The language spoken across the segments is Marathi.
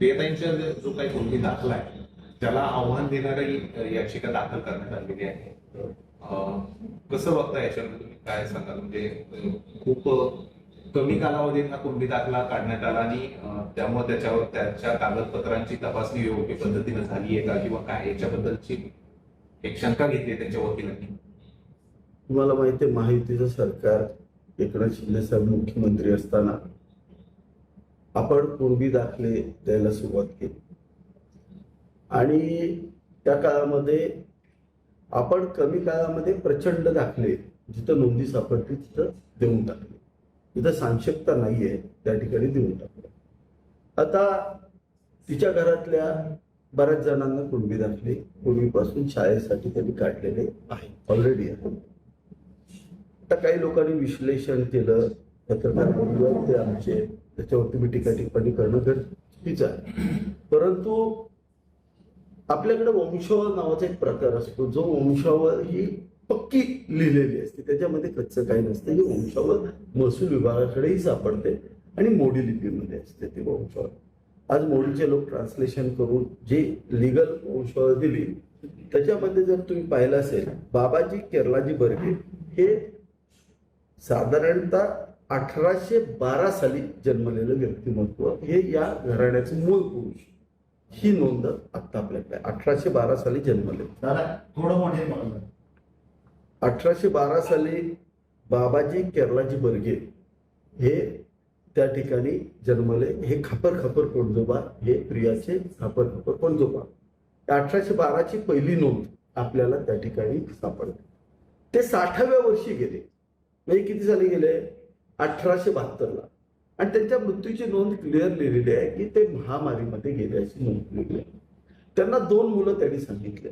प्रियताईंचा जो काही कुणबी दाखला आहे त्याला आव्हान देणारी याचिका दाखल करण्यात आलेली आहे. कसं बघता याच्यामध्ये तुम्ही काय सांगाल? म्हणजे खूप कमी कालावधीत हा कुणबी दाखला काढण्यात आला आणि त्यामुळे त्याच्यावर त्याच्या कागदपत्रांची तपासणी योग्य पद्धतीने झाली आहे का किंवा काय याच्याबद्दलची एक शंका घेतली त्यांच्या वकिलांनी. तुम्हाला माहिती आहे, महायुतीचं सरकार एकनाथ शिंदे साहेब मुख्यमंत्री असताना आपण कुणबी दाखले द्यायला सुरुवात केली आणि त्या काळामध्ये आपण कमी काळामध्ये प्रचंड दाखले जिथं नोंदी सापडली तिथं देऊन टाकले, जिथं साक्षरता नाहीये त्या ठिकाणी देऊन टाकले. आता तिच्या घरातल्या बऱ्याच जणांना कुणबी दाखले पूर्वीपासून शाळेसाठी त्यांनी काढलेले आहे, ऑलरेडी आहे. आता काही लोकांनी विश्लेषण केलं, पत्रकार बोलले ते आमचे, त्याच्यावरती मी टीका टिप्पणी करणं गरजेचं आहे. परंतु आपल्याकडे वंशावळ नावाचा एक प्रकार असतो, जो वंशावळ ही पक्की लिहिलेली असते, त्याच्यामध्ये कच्चं काही नसतं. ही वंशावळ महसूल विभागाकडेही सापडते आणि मोडी लिपीमध्ये असते ती वंशावळ. आज मोडीचे लोक ट्रान्सलेशन करून जे लिगल वंशावळ दिली त्याच्यामध्ये जर तुम्ही पाहिलं असेल, बाबाजी केरलाजी बर्गे हे साधारणतः 1812 साली जन्मलेलं व्यक्तिमत्व, हे या घराण्याचं मूळ पुरुष. ही नोंद आता आपल्याकडे 1812 साली जन्मले. थोडं मोठे 1812 साली बाबाजी केरलाजी बर्गे हे त्या ठिकाणी जन्मले. हे खापर खापर कोणजोबा, हे प्रियाचे खापर खापर कोणजोबा. 1812ची पहिली नोंद आपल्याला त्या ठिकाणी सापडते. ते 60व्या वर्षी गेले, म्हणजे किती साली गेले? 1872ला. आणि त्यांच्या मृत्यूची नोंद क्लिअर लिहिलेली आहे की ते महामारीमध्ये गेले अशी नोंद लिहिली आहे. त्यांना 2 मुलं त्यांनी सांगितले,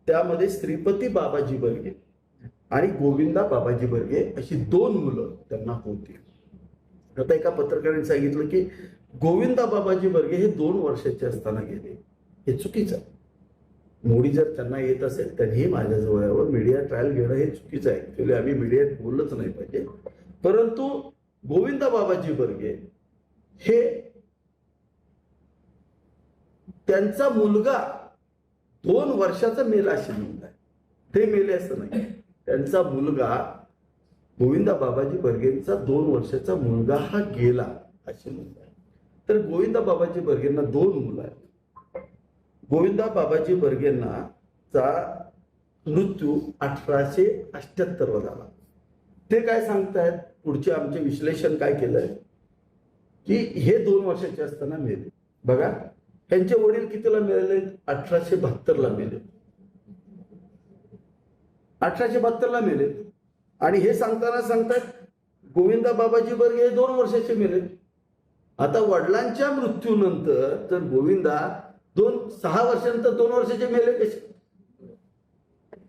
त्यामध्ये श्रीपती बाबाजी बर्गे आणि गोविंदा बाबाजी बर्गे अशी 2 मुलं त्यांना होती. आता एका पत्रकाराने सांगितलं की गोविंदा बाबाजी बर्गे हे 2 वर्षाचे असताना गेले. हे चुकीचं आहे. मोडी जर त्यांना येत असेल तरीही माझ्याजवळ यावर मीडिया ट्रायल घेणं हे चुकीचं आहे. ऍक्च्युली आम्ही मीडियात बोललंच नाही पाहिजे. परंतु गोविंदा बाबाजी बर्गे हे त्यांचा मुलगा 2 वर्षाचा मेला अशी नोंद आहे. ते मेले असं नाही, त्यांचा मुलगा गोविंदा बाबाजी बर्गेंचा 2 वर्षाचा मुलगा हा गेला अशी नोंद आहे. तर गोविंदा बाबाजी बर्गेंना 2 मुलं आहेत. गोविंदा बाबाजी बर्गेंना चा मृत्यू 1878 झाला. ते काय सांगतायत, पुढचे आमचे विश्लेषण काय केलंय की हे 2 वर्षाचे असताना मेले. बघा, त्यांचे वडील कितीला मेले? 1872ला मेले. 1872ला मेले. आणि हे सांगताना सांगतात गोविंदा बाबाजी बर्गे हे 2 वर्षाचे मेले. आता वडिलांच्या मृत्यूनंतर तर गोविंदा 6 वर्षानंतर 2 वर्षाचे मेले कसे?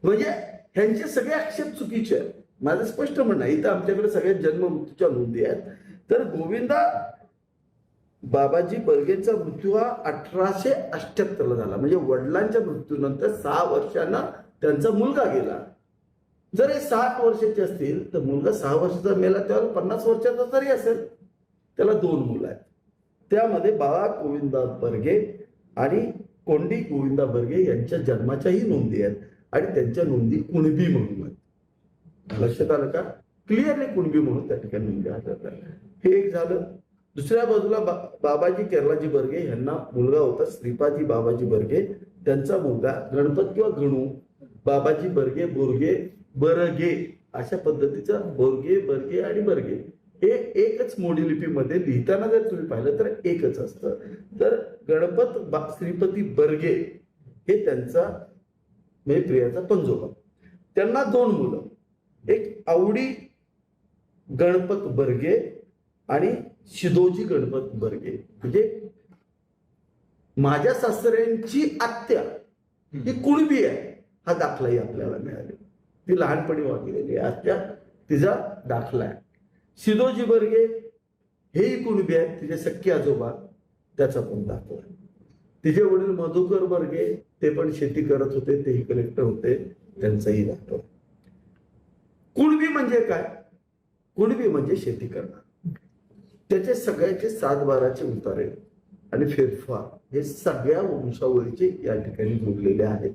म्हणजे ह्यांचे सगळे आक्षेप चुकीचे आहेत. माझं स्पष्ट म्हणणं आहे, इथं आमच्याकडे सगळ्या जन्म मृत्यूच्या नोंदी आहेत. तर गोविंदा बाबाजी बर्गेंचा मृत्यू हा 1878ला झाला, म्हणजे वडिलांच्या मृत्यूनंतर 6 वर्षांना त्यांचा मुलगा गेला. जर हे 60 वर्षाचे असतील तर मुलगा 6 वर्षाचा मेला तेव्हा 50 वर्षाचा तरी असेल. त्याला 2 मुलं आहेत. त्यामध्ये बाळा गोविंदा बर्गे आणि कोंडी गोविंदा बर्गे यांच्या जन्माच्याही नोंदी आहेत आणि त्यांच्या नोंदी कुणबी म्हणून आहेत. लक्षात आलं का? क्लिअरली कुणबी म्हणून त्या ठिकाणी नोंदी आहेत. हे एक झालं. दुसऱ्या बाजूला बाबाजी केरलाजी बर्गे यांना मुलगा होता श्रीपादी बाबाजी बर्गे. त्यांचा मुलगा गणपत किंवा गणू बाबाजी बर्गे बोरगे बरगे अशा पद्धतीचा बोरगे बर्गे आणि बर्गे हे एकच मोडी लिपीमध्ये लिहिताना जर तुम्ही पाहिलं तर एकच असतं. तर गणपत श्रीपती बर्गे हे त्यांचा म्हणजे प्रियाचा पंजोबा. त्यांना 2 मुलं, एक आवडी गणपत बर्गे आणि शिदोजी गणपत बर्गे. म्हणजे माझ्या सासऱ्यांची आत्या ही कुणबी आहे, हा दाखलाही आपल्याला मिळाला. ती लहानपणी वागलेली आत्या, तिचा दाखला आहे. शिदोजी बर्गे हेही कुणबी आहे, तिचे सख्खे आजोबा, त्याचा पण दाखला आहे. तिचे वडील मधुकर बर्गे ते पण शेती करत होते, तेही कलेक्टर होते, त्यांचाही दाखला. कुणबी म्हणजे काय? कुणबी म्हणजे शेती करणार. त्याचे सगळ्याचे 7/12चे उतारे आणि फेरफार हे सगळ्या वंशावळीचे या ठिकाणी जोडलेले आहेत.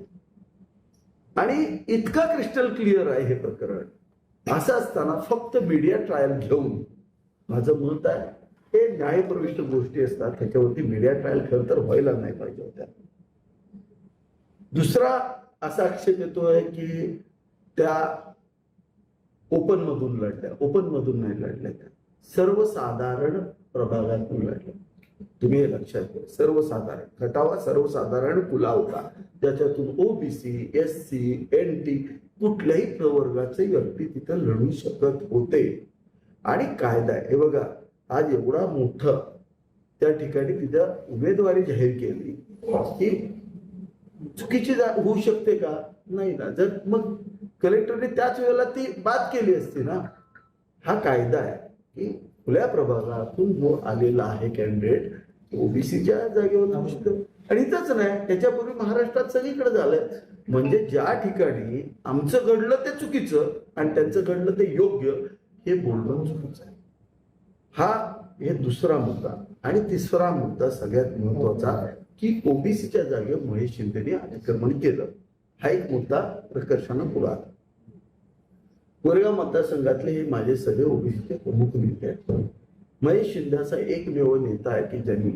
आणि इतकं क्रिस्टल क्लिअर आहे हे प्रकरण. असं असताना फक्त मीडिया ट्रायल घेऊन माझं मत आहे हे न्यायप्रविष्ट गोष्टी असतात, त्याच्यावरती मीडिया ट्रायल खरं तर व्हायला नाही पाहिजे होत्या. दुसरा असा आक्षेप येतोय की त्या ओपन मधून लढल्या. ओपन मधून नाही लढल्या, त्या सर्वसाधारण प्रभागातून लढल्या. तुम्ही हे लक्षात घ्या. सर्वसाधारण गटावा सर्वसाधारण खुला होता, ज्याच्यातून ओबीसी, एससी, एनटी कुठल्याही प्रवर्गाचे व्यक्ती तिथं लढू शकत होते. आणि कायदा आहे हे बघा, आज एवढा मोठं त्या ठिकाणी तिथं उमेदवारी जाहीर केली की चुकीची होऊ शकते का? नाही ना. जर मग कलेक्टरने त्याच वेळेला ती बाद केली असती ना. हा कायदा आहे की खुल्या प्रभागातून जो आलेला आहे कॅन्डिडेट ओबीसीच्या जागेवर जाऊ शकतो. आणि इथंच नाही, त्याच्यापूर्वी महाराष्ट्रात सगळीकडे झालंय. म्हणजे ज्या ठिकाणी आमचं घडलं ते चुकीचं आणि त्यांचं घडलं ते योग्य हे बोलणं चुकीचं आहे. हे दुसरा मुद्दा. आणि तिसरा मुद्दा सगळ्यात महत्वाचा की ओबीसीच्या जागेवर महेश शिंदेने अतिक्रमण केलं. हा एक मुद्दा प्रकर्षानं पुढे आला. कोरेगाव मतदारसंघातले हे माझे सगळे ओबीसीचे प्रमुख नेते आहेत. महेश शिंदे असा एकमेव नेता आहे की ज्यांनी,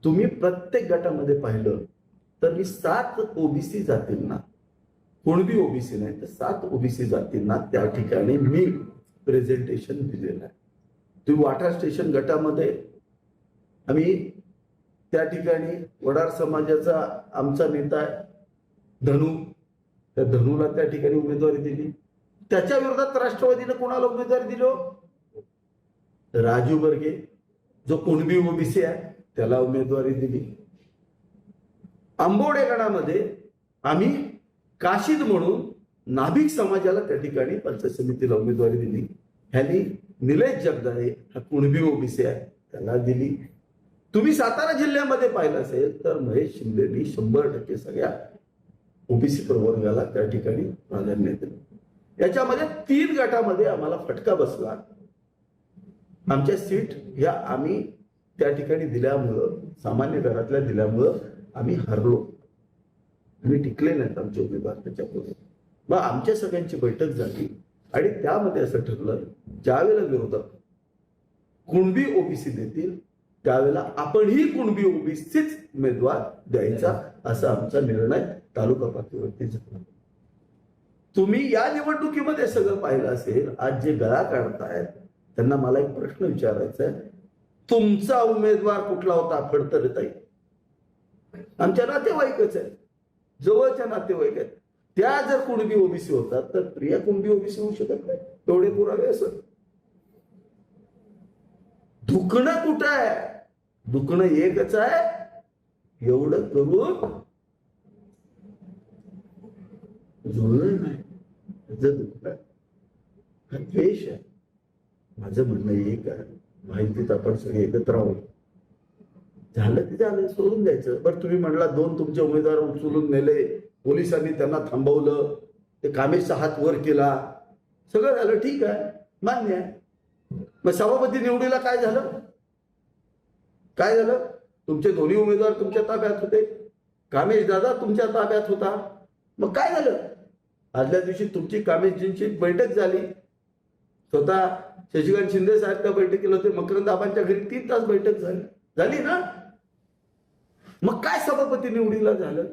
तुम्ही प्रत्येक गटामध्ये पाहिलं तर मी 7 ओबीसी जातींना, कुणबी ओबीसी नाही तर 7 ओबीसी जातींना त्या ठिकाणी मी प्रेझेंटेशन दिलेलं आहे. तुम्ही वाठार स्टेशन गटामध्ये आम्ही त्या ठिकाणी वडार समाजाचा आमचा नेता आहे धनू, त्या धनूला त्या ठिकाणी उमेदवारी दिली. त्याच्या विरोधात राष्ट्रवादीने कोणाला उमेदवारी दिली? राजू बर्गे, जो कुणबी ओबीसी आहे त्याला उमेदवारी दिली. आंबोडे गणामध्ये आम्ही काशीद म्हणून नाभिक समाजाला त्या ठिकाणी पंचायत समितीला उमेदवारी दिली. ह्यांनी निलेश जगदाळे हा कुणबी ओबीसी आहे त्याला दिली. तुम्ही सातारा जिल्ह्यामध्ये पाहिलं असेल तर महेश शिंदेनी 100% सगळ्या ओबीसी प्रवर्गाला त्या ठिकाणी प्राधान्य दिलं. याच्यामध्ये 3 गटामध्ये आम्हाला फटका बसला. आमच्या सीट ह्या आम्ही त्या ठिकाणी दिल्यामुळं, सामान्य घरातल्या दिल्यामुळं आम्ही हरलो. आम्ही टिकले नाहीत आमचे उमेदवार त्याच्यापुढे. मग आमच्या सगळ्यांची बैठक झाली आणि त्यामध्ये असं ठरलं, ज्यावेळेला विरोधक कुणबी ओबीसी देतील त्यावेळेला आपणही कुणबी ओबीसीच उमेदवार द्यायचा, असा आमचा निर्णय तालुका पातळीवरती झाला. तुम्ही या निवडणुकीमध्ये सगळं पाहिलं असेल. आज जे गळा काढतायत त्यांना मला एक प्रश्न विचारायचा आहे, तुमचा उमेदवार कुठला होता? फडतरताई आमच्या नातेवाईकच आहे, जवळच्या नातेवाईक आहेत. त्या जर कुणबी ओबीसी होतात तर प्रिया कुणबी ओबीसी होऊ शकत नाही. एवढे पुरावे असत. दुखणं कुठं आहे? दुखणं एकच आहे, एवढं करून जुळलं नाही. त्याचं दुःख आहे, हा द्वेष आहे. माझं म्हणणं एक आहे, माहितीत आपण सगळे एकत्र आहोत. झालं ते झालं, सोडून द्यायचं. बरं तुम्ही म्हणला 2 तुमचे उमेदवार उचलून नेले, पोलिसांनी त्यांना थांबवलं, ते कामेशचा हात वर केला, सगळं झालं, ठीक आहे, मान्य आहे. मग सभापती निवडीला काय झालं? काय झालं? तुमचे दोन्ही उमेदवार तुमच्या ताब्यात होते, कामेश दादा तुमच्या ताब्यात होता. मग काय झालं? आदल्या दिवशी तुमची कामेशजींची बैठक झाली. स्वतः शशिकांत शिंदे साहेब त्या बैठकीला होते. मकरंद आबांच्या घरी 3 तास बैठक झाली ना. मग काय सभापती निवडीला झालं?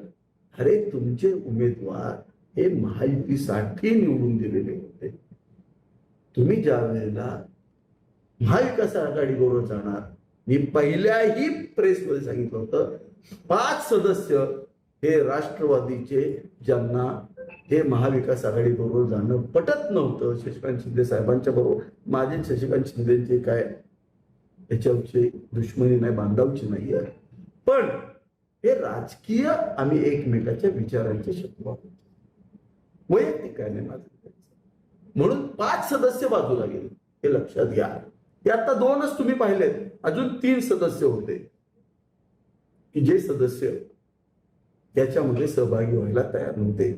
अरे तुमचे उमेदवार हे महायुतीसाठी निवडून दिलेले होते. तुम्ही ज्या वेळेला महाविकास आघाडी बरोबर जाणार, मी पहिल्याही प्रेसमध्ये सांगितलं होतं, 5 सदस्य हे राष्ट्रवादीचे, ज्यांना हे महाविकास आघाडी बरोबर जाणं पटत नव्हतं. शशिकांत शिंदे साहेबांच्या बरोबर माझे शशिकांत शिंदेचे काय याच्यावरची दुश्मनी नाही, बांधावची नाही आहे, पण हे राजकीय आम्ही एकमेकाच्या विचारांचे शत्रू आहोत. वैयक्तिक काय नाही माझं. म्हणून 5 सदस्य बाजूला गेले, हे लक्षात घ्या. हे आता 2च तुम्ही पाहिलेत, अजून 3 सदस्य होते की जे सदस्य त्याच्यामध्ये सहभागी व्हायला तयार नव्हते.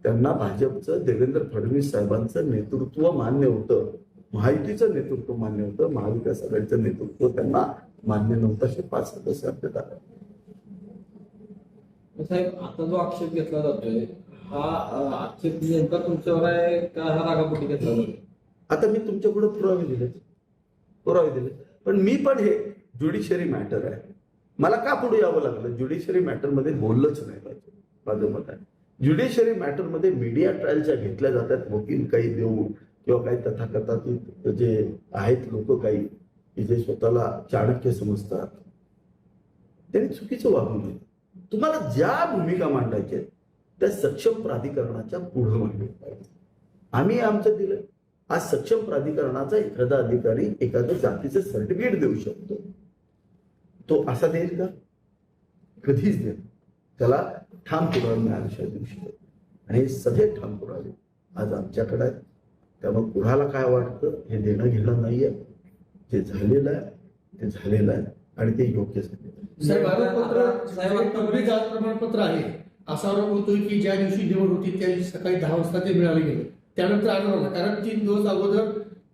त्यांना भाजपचं, देवेंद्र फडणवीस साहेबांचं नेतृत्व मान्य होतं, महायुतीचं नेतृत्व मान्य होतं, महाविकास आघाडीचं नेतृत्व त्यांना मान्य नव्हता. 5 सदस्य आपल्यात आले. साहेब, आता जो आक्षेप घेतला जातोय हा आक्षेप नेमका तुमच्यावर आहे का हा रागापोटी घेतला जातोय? आता मी तुमच्याकडे पुरावे दिले, पण मी पण हे ज्युडिशरी मॅटर आहे, मला का पुढे यावं लागलं? ज्युडिशरी मॅटरमध्ये बोललंच नाही पाहिजे, माझं मत आहे. ज्युडिशरी मॅटरमध्ये मीडिया ट्रायलच्या घेतल्या जातात, वकील काही देऊन किंवा काही तथाकथित जे आहेत लोक काही की जे स्वतःला चाणक्य समजतात, त्यांनी चुकीचं वागू नये. तुम्हाला ज्या भूमिका मांडायच्या त्या सक्षम प्राधिकरणाच्या पुढे मांडल्या पाहिजे. आम्ही आमचं दिलं. आज सक्षम प्राधिकरणाचा एखादा अधिकारी एखाद्या जातीचं सर्टिफिकेट देऊ शकतो, तो असा देईल का? कधीच देईल. त्याला ठाम पुरावे मिळाल्याशिवाय देऊ शकत. आणि हे सगळे ठाम पुरावे आज आमच्याकडे आहेत. त्यामुळे कुणाला काय वाटतं हे देणं घेणं नाहीये. जे झालेलं आहे ते झालेलं आहे आणि ते योग्य झालेलं आहे. साहेब, आरोपपत्र जात प्रमाणपत्र आहे असा आरोप होतोय की ज्या दिवशी निवड होती त्या दिवशी सकाळी 10 वाजता ते मिळाले गेले. त्यानंतर आढळलं, कारण 3 दिवस अगोदर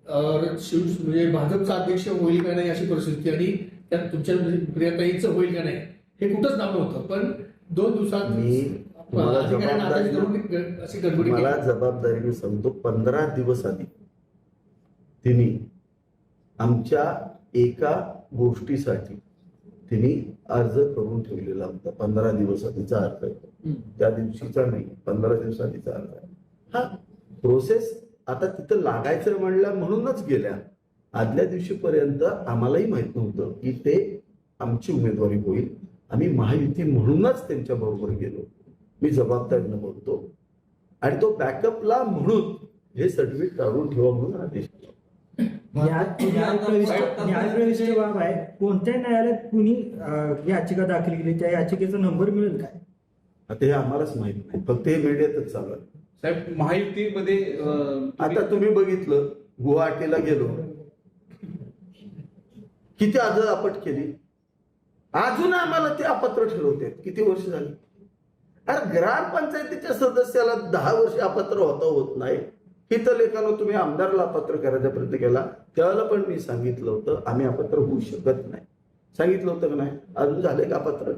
म्हणजे भाजपचा अध्यक्ष होईल का नाही अशी परिस्थिती आणि त्यात तुमच्या प्रियताईंचं होईल का नाही हे कुठंच नाव नव्हतं. पण 2 दिवसात मी मला अधिकाऱ्यांना आदेश देऊन अशी गडबडी मला केली. जबाबदारीने सांगतो, 15 दिवस आधी तिने आमच्या एका गोष्टीसाठी तिने अर्ज करून ठेवलेला होता. 15 दिवस आधीचा अर्ज आहे, त्या दिवशीचा नाही, 15 दिवस आधीचा अर्ज आहे. हा प्रोसेस आता तिथं लागायचं म्हणल्या म्हणूनच गेल्या. आदल्या दिवशीपर्यंत आम्हालाही माहित नव्हतं की ते आमची उमेदवारी होईल. आम्ही महायुती म्हणूनच त्यांच्या बरोबर गेलो. मी जबाबदारीनं बोलतो. आणि तो बॅकअपला म्हणून हे सर्टिफिकेट काढून ठेवा म्हणून आदेश दिला. न्यायप्रविष्ट बाब आहे. कोणत्या न्यायालयात कुणी याचिका दाखल केली, त्या याचिकेचा नंबर मिळेल काय? आता हे आम्हालाच माहित नाही, फक्त हे मीडियातच चालू आहे. साहेब, महायुतीमध्ये आता तुम्ही बघितलं, गुवाहाटीला गेलो, किती अर्ज आपट केली, अजून आम्हाला ते अपात्र ठरवते. किती वर्ष झाली? अरे ग्रामपंचायतीच्या सदस्याला 10 वर्ष अपात्र होत नाही. हित लेखानं तुम्ही आमदारला अपात्र करायचा प्रयत्न केला, त्यावेळेला पण मी सांगितलं होतं आम्ही अपात्र होऊ शकत नाही. सांगितलं होतं का नाही? अजून झाले का अपात्र?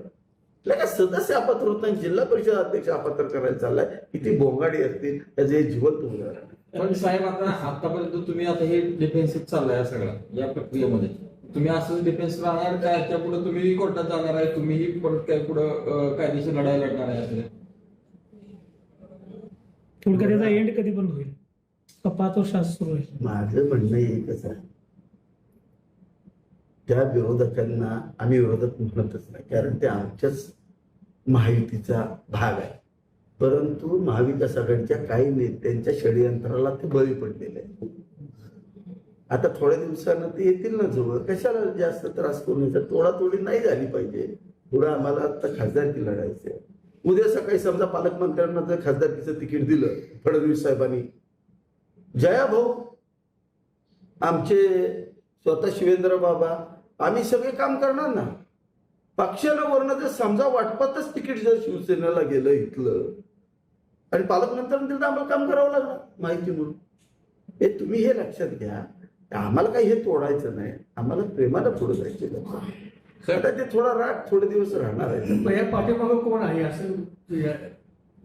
का सदस्य अपात्र होत नाही, जिल्हा परिषद अध्यक्ष अपात्र करायला चाललाय. किती बोंगाडी असतील त्याचे हे जिवंत उदाहरण आहे. पण साहेब, आता आतापर्यंत तुम्ही आता हे डिफेन्सिव्ह चाललाय सगळं या प्रक्रियेमध्ये, तुम्ही असं डिफेन्स राहणार का? याच्या पुढे तुम्ही कोर्टात जाणार आहे, तुम्हीही परत काय पुढे कायदेशीर लढाई लढणार आहे असं? थोडक्यात त्याचा एंड कधी पण होईल का 5 वर्षात सुरू होईल? माझं म्हणणं एकच आहे, त्या विरोधकांना आम्ही विरोधक म्हणतच नाही, कारण ते आमच्याच महायुतीचा भाग आहे. परंतु महाविकास आघाडीच्या काही नेत्यांच्या षडयंत्राला ते बळी पडलेले आहे. आता थोड्या दिवसानं ते येतील ना जवळ. कशाला जास्त त्रास करून यायचा? तोडातोडी नाही झाली पाहिजे. पुढे आम्हाला आता खासदारकी लढायचे. उद्या सकाळी समजा पालकमंत्र्यांना जर खासदारकीचं तिकीट दिलं फडणवीस साहेबांनी, जया भाऊ, आमचे स्वतः शिवेंद्र बाबा, आम्ही सगळे काम करणार ना. पक्षानं वर्ण जर समजा वाटपातच तिकीट जर शिवसेनेला गेलं इथलं आणि पालकमंत्र्यांनी दिलं तर आम्हाला काम करावं लागलं माहिती म्हणून. हे तुम्ही हे लक्षात घ्या. आम्हाला काही हे तोडायचं नाही, आम्हाला प्रेमानं पुढे जायचं. आता ते थोडा राग थोडे दिवस राहणार आहे. पण या पाठीमागं कोण आहे असं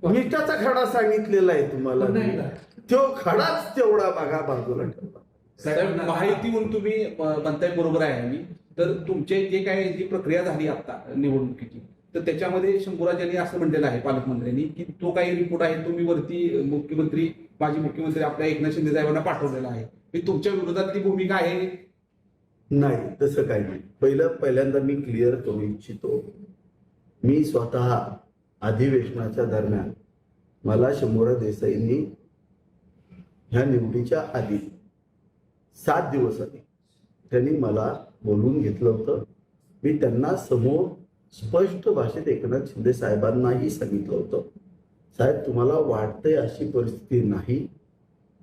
मिठाचा खडा सांगितलेला आहे तुम्हाला. नाही का? तो खडाच तेवढा बघा बाजूला ठेवा. साहेब, महायुती म्हणून तुम्ही म्हणताय, बरोबर आहे आम्ही. तर तुमचे जे काय जी प्रक्रिया झाली आता निवडणुकीची, तर त्याच्यामध्ये शंभूराज यांनी असं म्हटलेलं आहे पालकमंत्र्यांनी की तो काही रिपोर्ट आहे तो मी वरती मुख्यमंत्री, माजी मुख्यमंत्री आपल्या एकनाथ शिंदे साहेबांना पाठवलेला आहे. तुमच्या विरोधातली भूमिका आहे? नाही, तसं काही नाही. पहिल्यांदा मी क्लिअर करू इच्छितो, मी स्वतः अधिवेशनाच्या दरम्यान मला शंभूराज देसाईंनी ह्या निवडीच्या आधी 7 दिवस आधी त्यांनी मला बोलवून घेतलं होतं. मी त्यांना समोर स्पष्ट भाषेत एकनाथ शिंदे साहेबांनाही सांगितलं होतं, साहेब तुम्हाला वाटतंय अशी परिस्थिती नाही.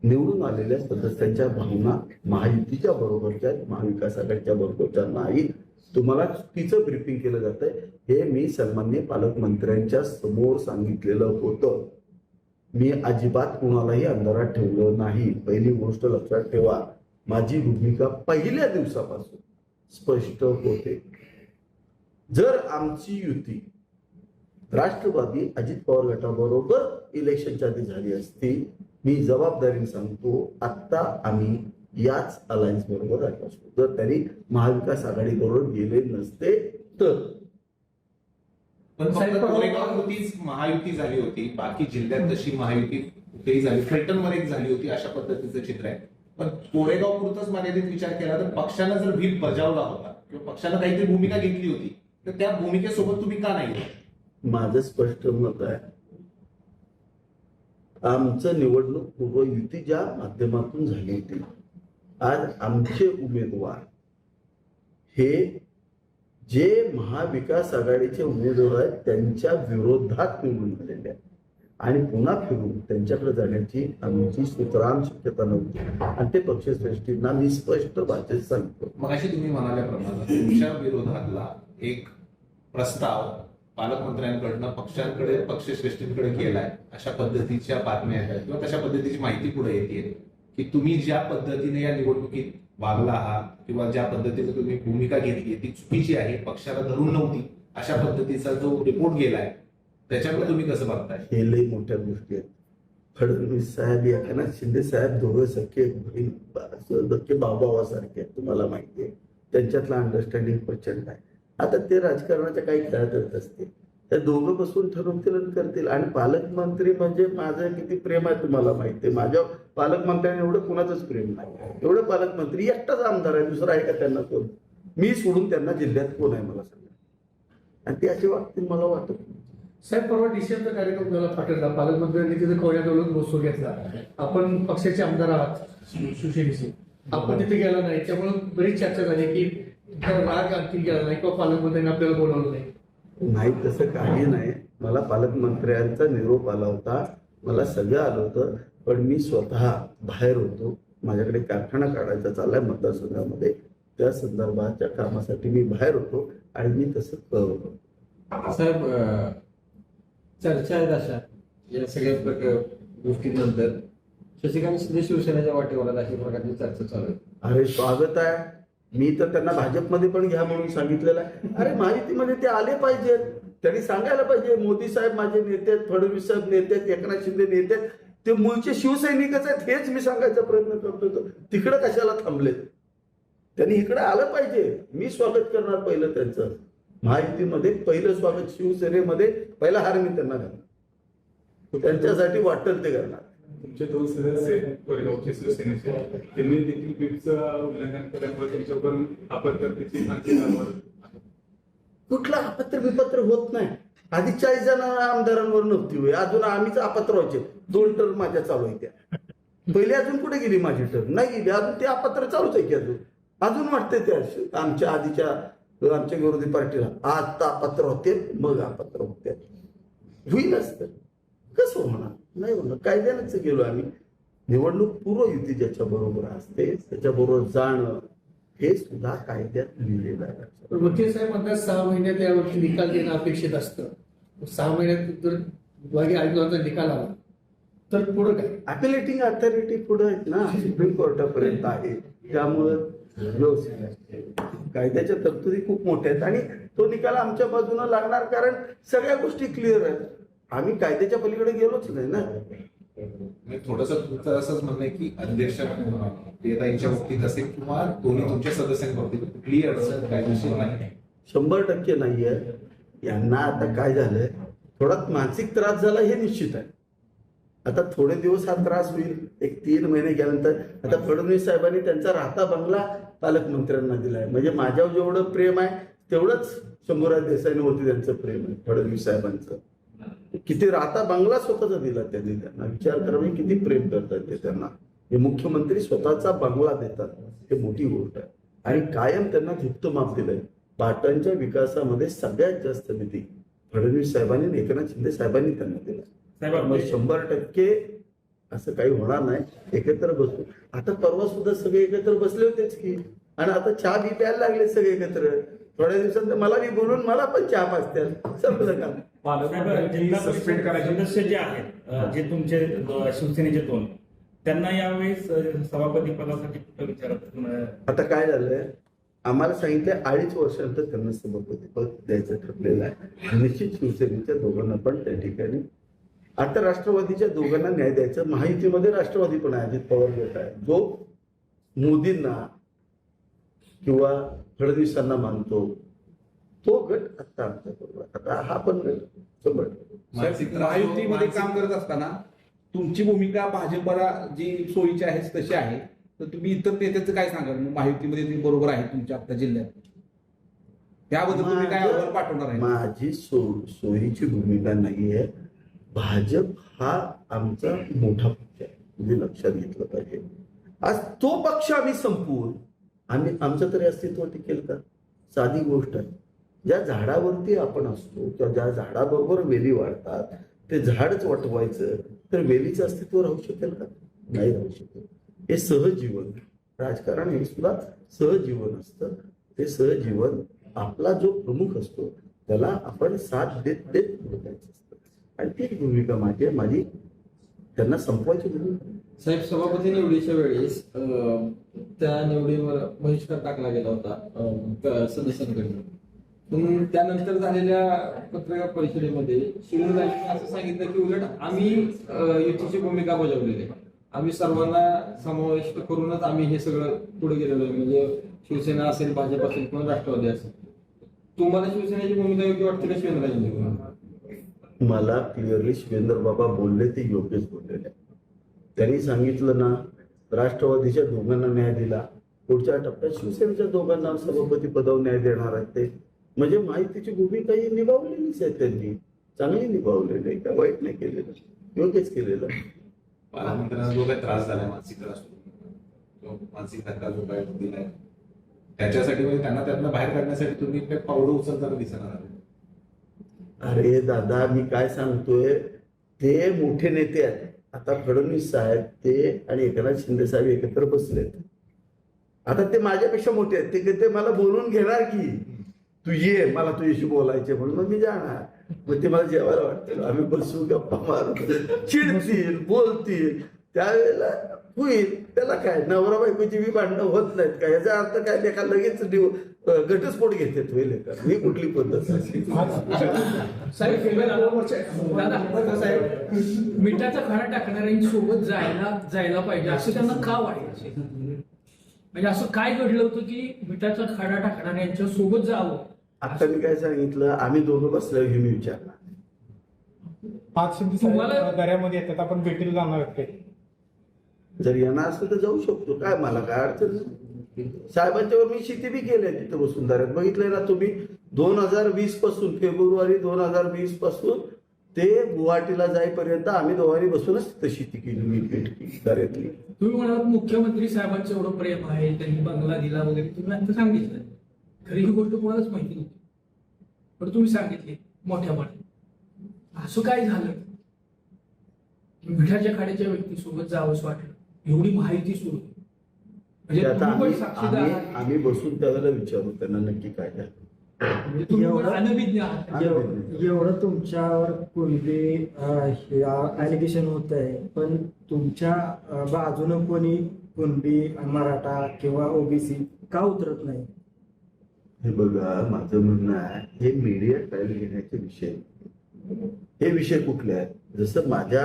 निवडून आलेल्या सदस्यांच्या भावना महायुतीच्या बरोबरच्या, महाविकास आघाडीच्या बरोबरच्या नाही. तुम्हाला चुकीचं ब्रीफिंग केलं जातंय हे मी सन्माननीय पालकमंत्र्यांच्या समोर सांगितलेलं होतं. मी अजिबात कुणालाही अंधारात ठेवलं नाही. पहिली गोष्ट लक्षात ठेवा, माझी भूमिका पहिल्या दिवसापासून स्पष्ट होते. जर आमची युती राष्ट्रवादी अजित पवार गटाबरोबर इलेक्शनच्या आधी झाली असती, मी जबाबदारीने सांगतो आत्ता आम्ही याच अलायन्स बरोबर आलो असतो. जर त्यांनी महाविकास आघाडी बरोबर गेले नसते तर. पण फक्त कोरेगावपुरतीच महायुती झाली होती, बाकी जिल्ह्यात तशी महायुती कुठेही झाली, फलटणमध्ये एक झाली होती, अशा पद्धतीचं चित्र आहे. पण कोरेगाव पुरतच मर्यादित विचार केला तर पक्षानं जर व्हीप बजावला होता किंवा पक्षानं काहीतरी भूमिका घेतली होती तर त्या भूमिकेसोबत तुम्ही का नाही? माझं स्पष्ट मत आहे, आमचं निवडणूक पूर्व युतीच्या माध्यमातून झाली होती. आज आमचे उमेदवार हे जे महाविकास आघाडीचे उमेदवार आहेत त्यांच्या विरोधात निवडून आलेले आहेत आणि पुन्हा फिरून त्यांच्याकडे जाण्याची आमची सुतराम शक्यता नव्हती. आणि ते पक्षश्रेष्ठींना मी स्पष्ट भाषेत सांगतो. मगाशी तुम्ही म्हणाल्याप्रमाणे तुमच्या विरोधातला एक प्रस्ताव पालकमंत्र्यांकडनं पक्षांकडे पक्षश्रेष्ठींकडे गेलाय, अशा पद्धतीच्या बातम्या आहेत किंवा तशा पद्धतीची माहिती पुढे येते की तुम्ही ज्या पद्धतीने या निवडणुकीत वागला आहात किंवा ज्या पद्धतीने तुम्ही भूमिका घेतली ती चुकीची आहे, पक्षाला धरून नव्हती, अशा पद्धतीचा जो रिपोर्ट गेलाय त्याच्याकडे तुम्ही कसं बघताय? हे लई मोठ्या गोष्टी आहेत. फडणवीस साहेब, एकनाथ शिंदे साहेब दोघं सख्खे धक्के भावासारखे आहेत, तुम्हाला माहिती आहे. त्यांच्यातला अंडरस्टँडिंग प्रचंड आहे. आता ते राजकारणाच्या काही खेळात असते, त्या दोघं बसून ठरवतील आणि करतील. आणि पालकमंत्री म्हणजे माझं किती प्रेम आहे तुम्हाला माहिती आहे. माझ्या पालकमंत्र्यांनी एवढं कुणाचंच प्रेम नाही. एवढं पालकमंत्री एकटाच आमदार आहे, दुसरा आहे का त्यांना कोण? मी सोडून त्यांना जिल्ह्यात कोण आहे मला सांगा. आणि ते असे वाटतील मला वाटत. साहेब, परवा डिसेंबरचा कार्यक्रम झाला पाठवला, पालकमंत्र्यांनी तिथे कोयनाजवळून बसवून घेतला. आपण पक्षाचे आमदार आहात शिवसेनेचे, आपण तिथे गेला नाही, त्यामुळे बरीच चर्चा झाली की राग आणखी गेला नाही किंवा पालकमंत्र्यांनी आपल्याला बोलावलं नाही. नाही, तसं काही नाही. मला पालकमंत्र्यांचा निरोप आला होता, मला सगळं आलं होतं, पण मी स्वतः बाहेर होतो. माझ्याकडे कारखाना काढायचा चाललाय मतदारसंघामध्ये, त्या संदर्भाच्या कामासाठी मी बाहेर होतो आणि मी तसं करतो. साहेब, चर्चा आहेत अशा या सगळ्या गोष्टींनंतर शशिकांत शिंदे शिवसेनेच्या वाटेवर आहेत, अशा प्रकारची चर्चा चालू आहे. अरे स्वागत आहे. मी तर त्यांना भाजपमध्ये पण घ्या म्हणून सांगितलेलं आहे. अरे माहितीमध्ये ते आले पाहिजेत, त्यांनी सांगायला पाहिजे मोदी साहेब माझे नेते आहेत, फडणवीस साहेब नेते आहेत, एकनाथ शिंदे नेते आहेत, ते मूळचे शिवसैनिकच आहेत, हेच मी सांगायचा प्रयत्न करतो. तिकडं कशाला थांबलेत? त्यांनी इकडे आलं पाहिजे. मी स्वागत करणार पहिलं त्यांचं. महायुतीमध्ये पहिलं स्वागत, शिवसेनेमध्ये पहिला हार मी त्यांना घालणार, त्यांच्यासाठी वाटेल ते करणार. तुमचे दोन सदस्य कोरेगावचे शिवसेनेचे, त्यांनी देखील बीडचं उल्लंघन केल्यामुळे त्यांच्यावर अपत्याची कुठलं अपत्र विपत्र होत नाही. आधी 40 जण आमदारांवर नव्हती होय, अजून आम्हीच अपत्र व्हायचे. 2 टर्म माझ्या चालू आहे त्या. पहिले अजून कुठे गेली माझी टर्म? नाही गेली अजून. ते अपत्र चालूच आहे की अजून वाटते ते आमच्या आधीच्या आमच्या विरोधी पार्टीला आता अपत्र होते मग अपत्र होते. होईलच तर कसं होणार? नाही होणार. कायद्यानेच गेलो आम्ही. निवडणूक पूर्व युती ज्याच्या बरोबर असते त्याच्याबरोबर जाणं हे सुद्धा कायद्यात लिहिलेलं आहे. वकील साहेब म्हणतात 6 महिन्यात यावरती निकाल देणं अपेक्षित असतं. 6 महिन्यात जर विभागीय आयोगाचा निकाल आला तर पुढे काय? अपिलेटिंग अथॉरिटी पुढे आहेत ना, सुप्रीम कोर्टापर्यंत आहे. त्यामुळं व्यवस्थित आहे. कायद्याच्या तरतुदी खूप मोठ्या आहेत आणि तो निकाल आमच्या बाजूने लागणार, कारण सगळ्या गोष्टी क्लिअर आहेत. आम्ही कायद्याच्या पलीकडे गेलोच नाही ना. थोडंसं तुमचं असंच म्हणणं आहे की अध्यक्ष प्रियताईंच्या बाबतीत असेल किंवा दोन्ही तुमच्या सदस्यांच्या बाबतीत कुठलीही अडचण कायदेशीर नाही? 100% नाहीये. यांना आता काय झालंय, थोडा मानसिक त्रास झाला हे निश्चित आहे. आता थोडे दिवस हा त्रास होईल, एक 3 महिने गेल्यानंतर. आता फडणवीस साहेबांनी त्यांचा राहता बंगला पालकमंत्र्यांना दिलाय. म्हणजे माझ्यावर जेवढं प्रेम आहे तेवढंच शंभूराज देसाईंवरती त्यांचं प्रेम आहे फडणवीस साहेबांचं. किती राहता बंगला स्वतःचा दिला त्यांनी. त्यांना विचार करा किती प्रेम करतात ते त्यांना. हे मुख्यमंत्री स्वतःचा बंगला देतात, हे मोठी गोष्ट आहे. आणि कायम त्यांना झुकतं माप दिलंय. पाटणच्या विकासामध्ये सगळ्यात जास्त निधी फडणवीस साहेबांनी आणि एकनाथ शिंदे साहेबांनी त्यांना दिला. मग 100% असं काही होणार नाही. एकत्र बसू. आता परवा सुद्धा सगळे एकत्र बसले होतेच की, आणि आता चहा बी प्यायला लागले सगळे एकत्र. थोड्या दिवसांत मला बी बोलून मला पण चहा पाजतील. संपलं का? सस्पेंड करायचे सदस्य जे आहेत, जे तुमचे शिवसेनेचे 2, त्यांना यावेळेस सभापती पदासाठी कुठं विचारत? आता काय झालंय, आम्हाला सांगितलं 2.5 वर्षानंतर त्यांना सभापती पद द्यायचं ठरलेलं आहे. निश्चित शिवसेनेच्या दोघांना पण त्या ठिकाणी, आता राष्ट्रवादीच्या दोघांना न्याय द्यायचं. महायुतीमध्ये राष्ट्रवादी पण आहे, अजित पवार गट आहे, जो मोदींना किंवा फडणवीसांना मानतो. तो गट आता आमच्या बरोबर, आता हा पण गट समोर. महायुतीमध्ये काम करत असताना तुमची भूमिका भाजपला जी सोयीची आहे तशी आहे, तर तुम्ही इतर नेत्याचं काय सांगाल? महायुतीमध्ये ते बरोबर आहे तुमच्या आता जिल्ह्यात, त्याबद्दल तुम्ही काय अहवाल पाठवणार आहे? माझी सोयीची भूमिका नाहीये. भाजप हा आमचा मोठा पक्ष आहे, म्हणजे लक्षात घेतलं पाहिजे. आज तो पक्ष आम्ही संपवून आम्ही आमचं तरी अस्तित्व टिकेल का? साधी गोष्ट आहे. ज्या झाडावरती आपण असतो किंवा ज्या झाडाबरोबर वेली वाढतात, ते झाडच वाटवायचं तर वेलीचं अस्तित्व राहू शकेल का? नाही राहू शकेल. हे सहजीवन, राजकारण हे सुद्धा सहजीवन असतं. ते सहजीवन आपला जो प्रमुख असतो त्याला आपण साथ देत देत बोलायचं असतं, आणि तीच भूमिका माझी त्यांना संपवायची भूमिका. साहेब, सभापती निवडीच्या वेळेस त्या निवडीवर बहिष्कार टाकला गेला होता सदस्यांकडून. पण त्यानंतर झालेल्या पत्रकार परिषदेमध्ये शिवराजांनी असं सांगितलं की उलट आम्ही युतीची भूमिका बजावलेली आहे, आम्ही सर्वांना समाविष्ट करूनच आम्ही हे सगळं पुढे गेलेलो आहे. म्हणजे शिवसेना असेल, भाजप असेल किंवा राष्ट्रवादी असेल. तुम्हाला शिवसेनेची भूमिका योग्य वाटते का शिवेंद्रराजेंची भूमिका? मला क्लिअरली शिवेंद्र बाबा बोलले ते योग्यच बोललेले. त्यांनी सांगितलं ना, राष्ट्रवादीच्या दोघांना न्याय दिला, पुढच्या टप्प्यात शिवसेनेच्या दोघांना सभापती पदावर न्याय देणार आहेत. ते म्हणजे माहितीची भूमिका ही निभावलेलीच आहे, त्यांनी चांगली निभावलेली आहे, काय वाईट नाही केलेलं, योग्यच केलेलं. पालकमंत्र्यांना जो काही त्रास झालाय, मानसिक त्रास, मानसिक धक्का जो काही दिलाय, त्याच्यासाठी म्हणजे त्यांना त्यातनं बाहेर काढण्यासाठी तुम्ही काही पावलं उचलताना दिसणार. अरे दादा, मी काय सांगतोय, ते मोठे नेते आहेत. आता फडणवीस साहेब ते आणि एकनाथ शिंदे साहेब एकत्र बसलेत. आता ते माझ्यापेक्षा मोठे आहेत, ते मला बोलून घेणार की तू ये, मला तुझ्याशी बोलायचे म्हणून. मग मी जाणार, मग ते मला जेवायला वाटतं, आम्ही बसू, गप्पा मारू, चिडतील, बोलतील, त्यावेळेला होईल. त्याला काय, नवरा बायकोची बी भांडणं होत नाहीत का? याचा अर्थ काय, लेखा लगेच घटस्फोट घेतात होईल का? ही कुठली पद्धत आहे? साहेब, मिठाचा खडा टाकणाऱ्यांसोबत जायला पाहिजे असं त्यांना का वाटायचं? म्हणजे असं काय घडलं होतं की मिठाचा खडा टाकणाऱ्यांच्या सोबत जावं? आता मी काय सांगितलं, आम्ही दोघं बसल्यावर हे मी विचारणार. 5 शिंदे साहेब दर्यामध्ये येतात, आपण भेटीला जाणार आहोत काय? जर येणार असेल तर जाऊ शकतो, काय मला काय अडचण नाही. साहेबांच्यावर मी शेती बी केली आहे तिथं वसुंधऱ्यात, बघितलंय ना तुम्ही. 2020 पासून, फेब्रुवारी 2020 पासून ते गुवाहाटीला जाईपर्यंत आम्ही दोघांनी बसूनच तिथं शेती केली, मी भेट केली दर्यातली. तुम्ही म्हणाल मुख्यमंत्री साहेबांचं एवढं प्रेम आहे, त्यांनी बंगला दिला वगैरे, तुम्ही आता सांगितलं. खरी ही गोष्ट कोणालाच माहिती नव्हती, पण तुम्ही सांगितली मोठ्यापणे. असं काय झालं मिठाच्या खाड्याच्या व्यक्तीसोबत जावंच वाटलं? एवढी माहिती सुरू म्हणजे आता तुम्ही पण साक्षीदार आहात. आम्ही बसून त्यावेळेला विचारू त्यांना नक्की काय झालं. म्हणजे तुम्ही पण अनभिज्ञ आहात. एवढं तुमच्यावर कोणते ॲलिगेशन होत आहे, पण तुमच्या बाजूनं कोणी कुणबी, मराठा किंवा ओबीसी का उतरत नाही? हे बघा, माझं म्हणणं आहे, हे मीडिया ट्रायल घेण्याचे विषय. हे विषय कुठले आहेत? जसं माझ्या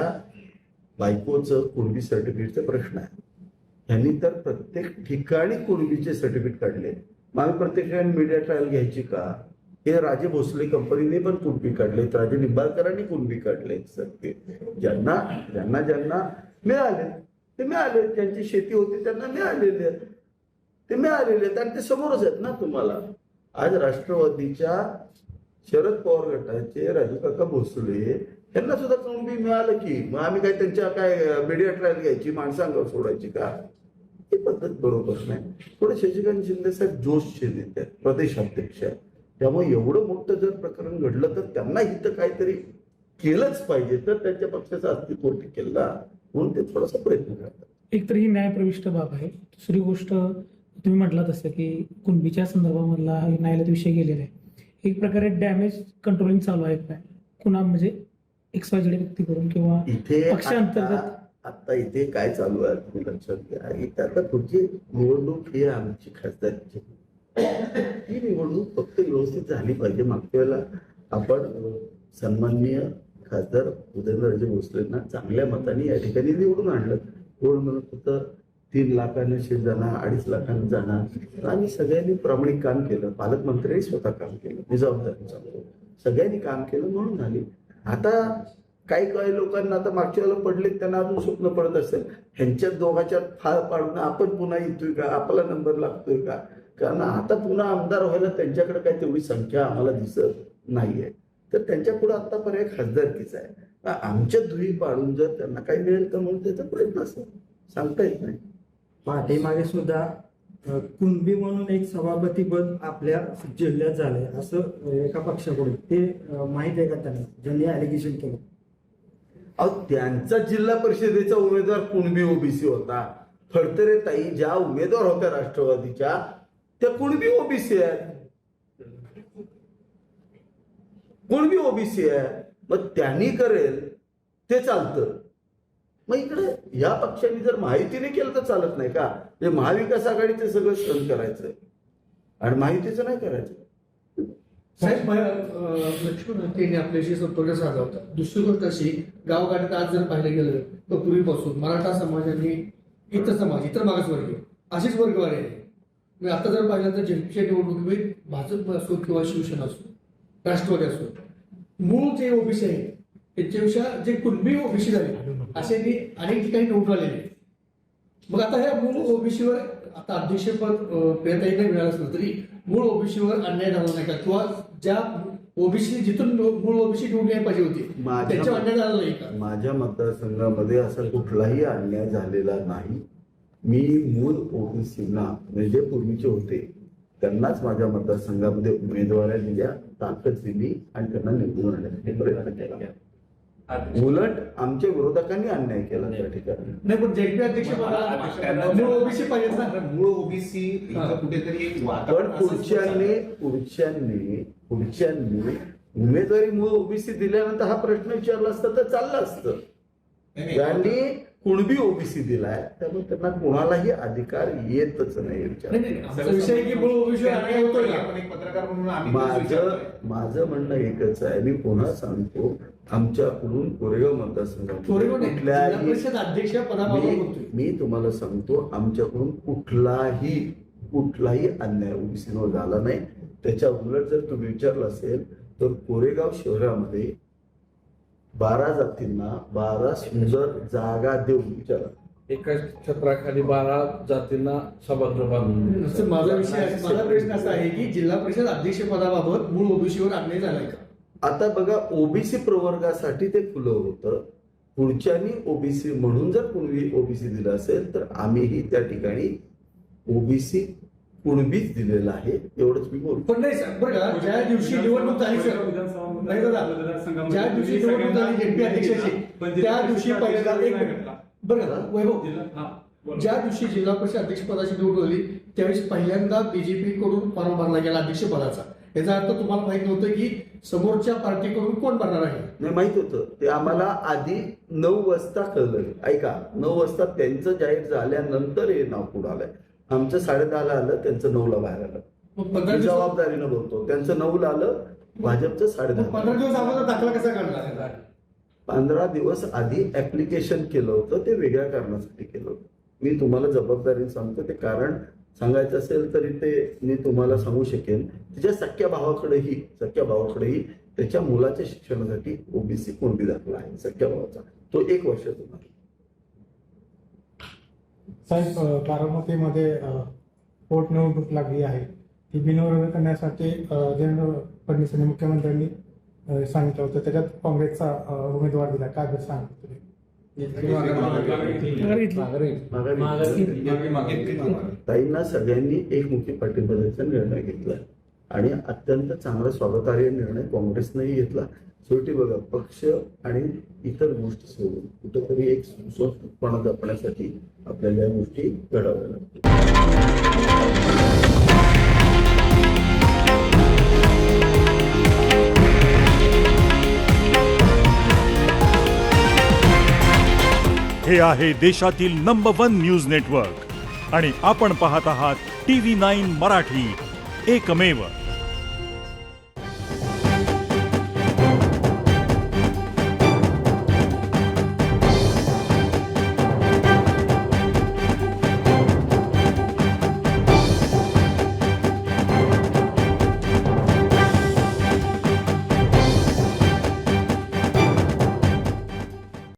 बायकोचं कुणबी सर्टिफिकेटचा प्रश्न आहे, यांनी तर प्रत्येक ठिकाणी कुणबीचे सर्टिफिकेट काढले. मग आम्ही प्रत्येक ठिकाणी मीडिया ट्रायल घ्यायची का? हे राजे भोसले कंपनीने पण कुणबी काढलेत, राजे निंबाळकरांनी कुणबी काढले सर्टिफिकेट. ज्यांना ज्यांना ज्यांना मिळाले ते मिळाले, ज्यांची शेती होती त्यांना मिळालेले आहेत, ते मिळालेले आहेत, आणि ते समोरच आहेत ना तुम्हाला. आज राष्ट्रवादीच्या शरद पवार गटाचे राजू काका भोसले यांना सुद्धा कुणबी मिळालं की, मग आम्ही काय त्यांच्या काय मीडिया ट्रायल घ्यायची, माणसांवर सोडायची का? ही पद्धत बरोबर नाही. थोडे शशिकांत शिंदे साहेब जोशचे नेते आहेत, प्रदेशाध्यक्ष आहेत, त्यामुळे एवढं मोठं जर प्रकरण घडलं तर त्यांना इथं काहीतरी केलंच पाहिजे, तर त्यांच्या पक्षाचं अस्तित्व टिकेल ना, म्हणून ते थोडासा प्रयत्न करतात. एक तर ही न्यायप्रविष्ट बाब आहे. दुसरी गोष्ट, तुम्ही म्हटलं तसं की कुणबीच्या संदर्भामधला न्यायालयात विषय गेलेला आहे. एक प्रकारे डॅमेज कंट्रोलिंग चालू आहे काय कुणा, म्हणजे XYZ व्यक्तीकडून किंवा इथे पक्षांतर्गत? आता इथे काय चालू आहे तुम्ही लक्षात घ्या. इथे आता पुढची निवडणूक ही आमची खासदारची, ही निवडणूक फक्त व्यवस्थित झाली पाहिजे. मागच्या वेळेला आपण सन्माननीय खासदार उदयनराजे भोसलेंना चांगल्या मताने या ठिकाणी निवडून आणलं. कोण म्हणत होतं 3 लाखांना शेत जाणार, 2.5 लाखांना जाणार. आम्ही सगळ्यांनी प्रामाणिक काम केलं. पालकमंत्र्यांनी स्वतः काम केलं. मी जबाबदारी सांगतो, सगळ्यांनी काम केलं म्हणून झाली. आता काही लोकांना आता मागच्या वेळेला पडले, त्यांना अजून स्वप्न पडत असेल ह्यांच्या दोघांच्या फाळ पाडून आपण पुन्हा येतोय का, आपला नंबर लागतोय का. कारण आता पुन्हा आमदार व्हायला त्यांच्याकडे काही तेवढी संख्या आम्हाला दिसत नाहीये. तर त्यांच्या पुढे आता पर्याय खासदारकीचा आहे. आमच्या धुई पाडून जर त्यांना काही मिळेल तर म्हणून त्याचा प्रयत्न असेल, सांगता येत नाही. पाठीमागे सुद्धा कुणबी म्हणून एक सभापती पद आपल्या जिल्ह्यात झालंय असं एका पक्षाकडून ते माहित आहे का त्यांना, ज्यांनी ऍलिगेशन केलं? अहो, त्यांचा जिल्हा परिषदेचा उमेदवार कुणबी ओबीसी होता. फडतरे ताई ज्या उमेदवार होत्या राष्ट्रवादीच्या त्या कुणबी ओबीसी आहेत. कुणबी ओबीसी आहे. मग त्यांनी करेल ते चालतं. मग इकडे या पक्षाने जर महायुतीने केलं तर चालत नाही का? म्हणजे महाविकास आघाडीचं सगळं सहन करायचंय आणि महायुतीचं नाही करायचं. साहेब, लक्ष्मण हत्तीने आपल्याशी संपर्क साधला होता. दुसरी गोष्ट अशी, गावगाड्यात आज जर पाहिलं गेलं तर पूर्वीपासून मराठा समाजाने इतर समाज, इतर मागासवर्गीय अशीच वर्गवारी आहे. म्हणजे आता जर पाहिलं तर जनतेच्या निवडणुकीमध्ये भाजप असो किंवा शिवसेना असो, राष्ट्रवादी असो, मूळ जे ओबीसी आहे त्याच्यापेक्षा जे कुणबी ओबीसी झाले असे अनेक ठिकाणी निवडून आलेले. मग आता ह्या मूळ ओबीसीवर आता अध्यक्षपद प्रियताईंना मिळालं असलं तरी मूळ ओबीसीवर अन्याय झाला नाही का? किंवा ज्या ओबीसी जिथून मूळ ओबीसी निवडून यायला पाहिजे होती त्याच्यावर अन्याय झाला नाही का? माझ्या मतदारसंघामध्ये असा कुठलाही अन्याय झालेला नाही. मी मूळ ओबीसीना म्हणजे पूर्वीचे होते त्यांनाच माझ्या मतदारसंघामध्ये उमेदवाऱ्या दिल्या, ताकद दिली आणि त्यांना निवडून आणण्यासाठी प्रयत्न केला. उलट आमच्या विरोधकांनी अन्याय केला त्या ठिकाणी. नाही, पण जेपी अध्यक्ष मूळ ओबीसी पाहिजेत ना. मूळ ओबीसी कुठेतरी एक पण वातावरण पुढच्यांनी उमेदवारी मूळ ओबीसी दिल्यानंतर हा प्रश्न विचारला असता तर चाललं असतं. त्यांनी कुणबी ओबीसी दिलाय त्यामुळे त्यांना कोणालाही अधिकार येतच नाही विचार. आमचा विषय आहे की मूळ ओबीसी अन्याय होतोय का? आपण एक पत्रकार म्हणून आम्ही तेच विचारतोय. माझं म्हणणं एकच आहे. मी पुन्हा सांगतो, आमच्याकडून कोरेगाव मतदारसंघात जिल्हा परिषद अध्यक्ष पदाबाबत बोलतोय. मी तुम्हाला सांगतो, आमच्याकडून कुठलाही अन्याय ओबीसीवर झाला नाही. त्याच्या उलट जर तुम्ही विचारलं असेल तर कोरेगाव शहरामध्ये 12 जातींना 12 सुंदर जागा देऊन विचारा. एका छत्राखाली 12 जातींना सभागृह बांधून. माझा प्रश्न असा आहे की जिल्हा परिषद अध्यक्ष पदाबाबत मूळ ओबीसीवर अन्याय झालाय का? आता बघा, ओबीसी प्रवर्गासाठी ते खुलं होतं. पुढच्यानी ओबीसी म्हणून जर पूर्वी ओबीसी दिलं असेल तर आम्हीही त्या ठिकाणी ओबीसी कुणबीच दिलेला आहे, एवढंच मी बोलतो. पण नाही बरं का, ज्या दिवशी निवडणूक झाली सर, नाही दादा, ज्या दिवशी निवडणूक झाली जेपी अध्यक्षाची त्या दिवशी पहिल्यांदा बरं का वैभव, ज्या दिवशी जिल्हा परिषद अध्यक्ष पदाची निवडणूक झाली त्यावेळेस पहिल्यांदा बीजेपी कडून फॉर्म भरला गेला अध्यक्ष पदाचा. याचा अर्थ तुम्हाला माहित नव्हतं की समोरच्या पार्टीकडून कोण भरणार आहे? नाही, माहित होतं ते आम्हाला. आधी 9 वाजता कळलं. ऐका, 9 वाजता त्यांचं जाहीर झाल्यानंतर हे नाव पुढे आलंय. आमचं 10:30 आलं, त्यांचं 9ला बाहेर आलं. मग जबाबदारीनं बोलतो. त्यांचं 9ला आलं, भाजपचं 10:30. 15 दिवस अगोदर दाखला कसा काढला? 15 दिवस आधी ऍप्लिकेशन केलं होतं, ते वेगळ्या कारणासाठी केलं होतं. मी तुम्हाला जबाबदारीने सांगतो. ते कारण सांगायचं असेल तरी ते मी तुम्हाला सांगू शकेन. तिच्या सख्या भावाकडेही त्याच्या मुलाच्या शिक्षणासाठी ओबीसी कुणबी दाखला आहे, सख्या भावाचा. तो 1 वर्षाचा नाही. साहेब, बारामतीमध्ये पोटनिवडणूक लागली आहे. ती बिनविरोध करण्यासाठी देवेंद्र फडणवीस यांनी मुख्यमंत्र्यांनी सांगितलं होतं. त्याच्यात काँग्रेसचा उमेदवार दिला. काय बरं सांगतो तुम्ही? ताईंना सगळ्यांनी एकमुखी पाठिंबा द्यायचा निर्णय घेतला आणि अत्यंत चांगला स्वागतार्ह निर्णय काँग्रेसनेही घेतला. शेवटी बघा, पक्ष आणि इतर गोष्टी सोडून कुठेतरी एक सुसंस्कृतपणा जपण्यासाठी आपल्याला या गोष्टी घडाव्या लागतील. हे आहे देशातील नंबर 1 न्यूज नेटवर्क आणि आपण पाहत आहात TV9 मराठी, एकमेव